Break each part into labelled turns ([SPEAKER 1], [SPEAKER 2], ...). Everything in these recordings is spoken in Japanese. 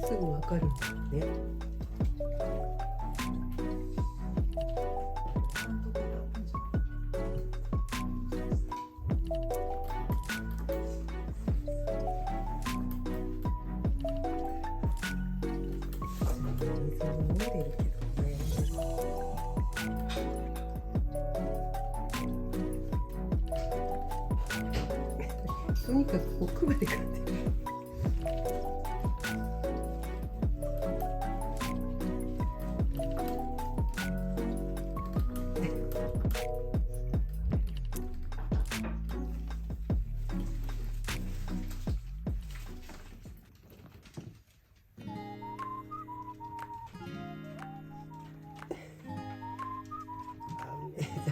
[SPEAKER 1] すぐわかるんだよね。水を飲んでるけどね。とにかく奥まで買ってる。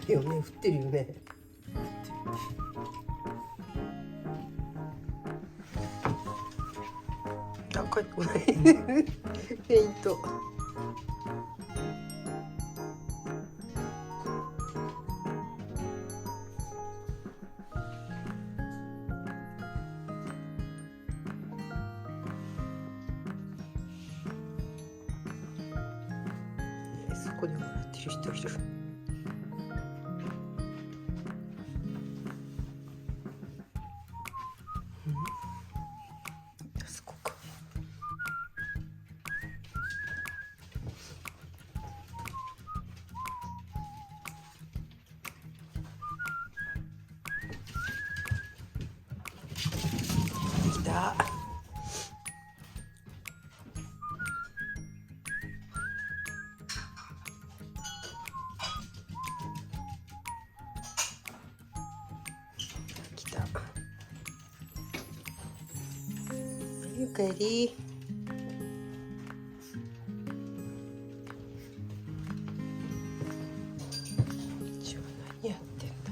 [SPEAKER 1] だよね、降ってるよね。あ、これフェイント。そこで笑ってる人いる。そこか。来た。来た。ゆかり。何やってんだ。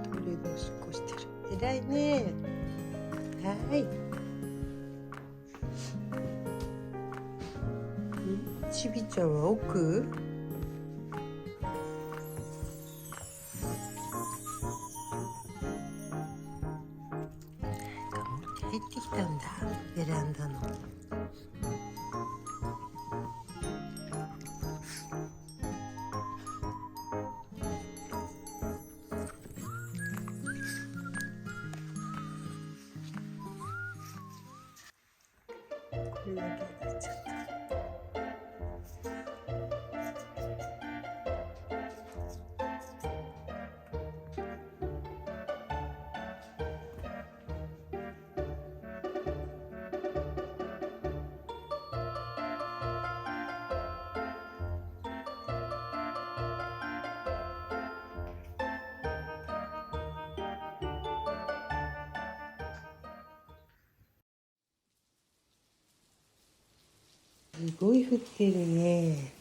[SPEAKER 1] トイレでおしっこしてる。偉いね。はい。ちびちゃんは奥？入ってきたんだ、ベランダの。これだけ入れちゃった。すごい降ってるね。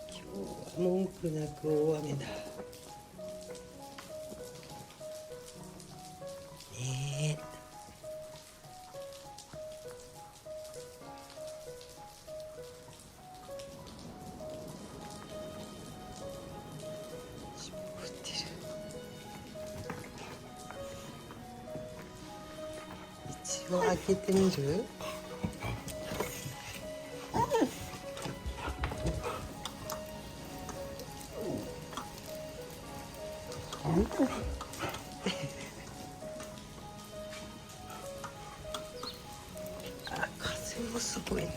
[SPEAKER 1] 今日は文句なく大雨だ。ねえ。降ってる。一応開けてみる？あ、風もすごいな。